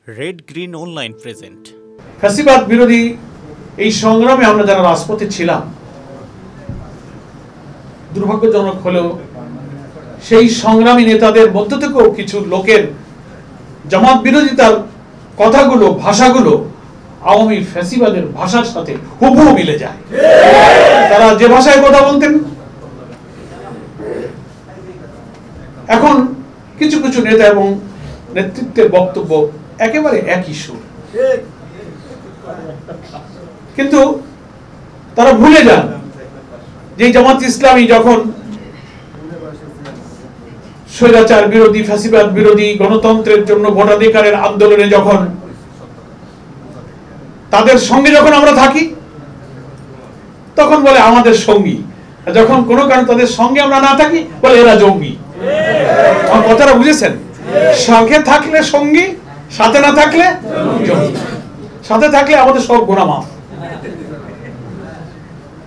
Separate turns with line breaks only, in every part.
Red green online present.
ফ্যাসিবাদ বিরোধী এই সংগ্রামে আমরা যারা রাজপথে ছিলাম, দুর্ভাগ্যজনক হলেও সেই সংগ্রামী নেতাদের মধ্য থেকেও কিছু লোকের জামাত বিরোধিতার কথাগুলো, ভাষাগুলো আওয়ামী ফ্যাসিবাদের ভাষার সাথে হুবহু মিলে যায়। তারা যে ভাষায় কথা বলতেন, এখন কিছু কিছু নেতা এবং নেতৃত্বের বক্তব্য একেবারে একই সুর, কিন্তু তারা ভুলে যান যে জামাত ইসলামী যখন স্বৈরাচার বিরোধী, ফ্যাসিবাদ বিরোধী, গণতন্ত্রের জন্য ভোটাধিকারের আন্দোলনে যখন তাদের সঙ্গে যখন আমরা থাকি, তখন বলে আমাদের সঙ্গী, যখন কোনো কারণে তাদের সঙ্গে আমরা না থাকি বলে এরা জঙ্গি। আমার কথাটা বুঝেছেন? সঙ্গে থাকলে সঙ্গী, সাথে না থাকলে জঙ্গি। সাথে থাকলে আমাদের সব গুনাহ মাফ।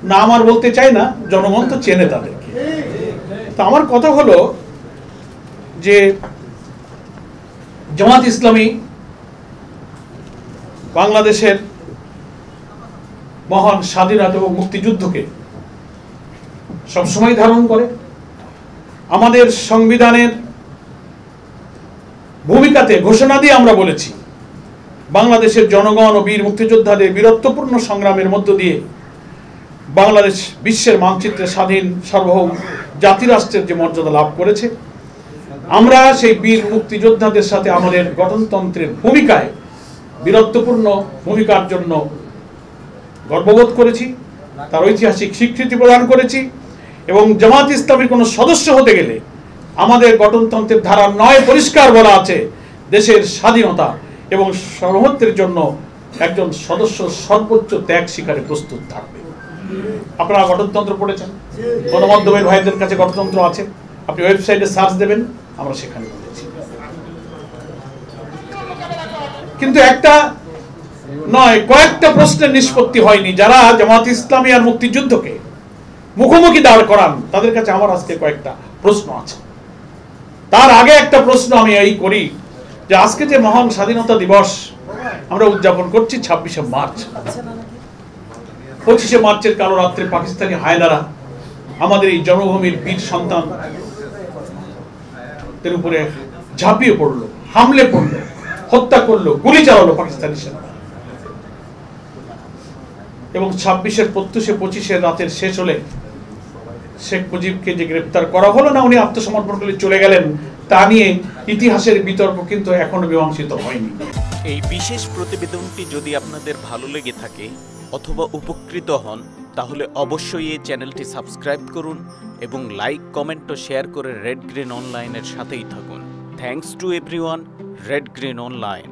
না আমার বলতে চাই না, জনগণ তো চেনে তাদেরকে। তো আমার কথা হলো যে জামাত ইসলামী বাংলাদেশের মহান স্বাধীনতা এবং মুক্তিযুদ্ধকে সবসময় ধারণ করে। আমাদের সংবিধানের ভূমিকাতে ঘোষণা দিয়ে আমরা বলেছি, বাংলাদেশের জনগণ ও বীর মুক্তিযোদ্ধাদের বীরত্বপূর্ণ সংগ্রামের মধ্য দিয়ে বাংলাদেশ বিশ্বের মানচিত্রে স্বাধীন সার্বভৌম জাতিরাষ্ট্রের যে মর্যাদা লাভ করেছে, আমরা সেই বীর মুক্তিযোদ্ধাদের সাথে আমাদের গঠনতন্ত্রের ভূমিকায়, বীরত্বপূর্ণ ভূমিকার জন্য গর্ববোধ করেছি, তার ঐতিহাসিক স্বীকৃতি প্রদান করেছি। এবং জামাত ইসলামীর কোনো সদস্য হতে গেলে আমাদের গঠনতন্ত্রের ধারা 9 পরিষ্কার বলা আছে, দেশের স্বাধীনতা এবং সার্বভৌমত্বের জন্য একজন সদস্য সর্বোচ্চ ত্যাগ স্বীকারে প্রস্তুত থাকবে। আপনারা গঠনতন্ত্র পড়েছেন, গণমাধ্যমের ভাইদের কাছে গঠনতন্ত্র আছে, আপনি ওয়েবসাইটে সার্চ দেবেন, আমরা সেখানে বলেছি। কিন্তু একটা নয়, কয়েকটা প্রশ্নের নিষ্পত্তি হয়নি। যারা জামাত ইসলামী আর মুক্তিযুদ্ধকে মুখোমুখি দাঁড় করান, তাদের কাছে আমার আজকে কয়েকটা প্রশ্ন আছে। তার আগে একটা প্রশ্ন আমি এই করি যে আজকে যে মহান স্বাধীনতা দিবস আমরা উদযাপন করছি 26শে মার্চ, 25শে মার্চের কালো রাত্রে পাকিস্তানি হায়নারা আমাদের এই জন্মভূমির বীর সন্তানদের উপরে ঝাঁপিয়ে পড়লো, হামলে পড়লো, হত্যা করলো, গুলি চালালো পাকিস্তানি সেনা। এবং 26-এর প্রত্যুষে 25-এর রাতের শেষ হলে শেখ মুজিবকে যে গ্রেপ্তার করা হলো না, উনি আত্মসমর্পণ করে চলে গেলেন, তা নিয়ে ইতিহাসের বিতর্ক কিন্তু এখনো মীমাংসিত হয়নি।
এই বিশেষ প্রতিবেদনটি যদি আপনাদের ভালো লেগে থাকে অথবা উপকৃত হন, তাহলে অবশ্যই এই চ্যানেলটি সাবস্ক্রাইব করুন এবং লাইক, কমেন্ট ও শেয়ার করে রেড গ্রিন অনলাইনের সাথেই থাকুন। Thanks to everyone. Red green online.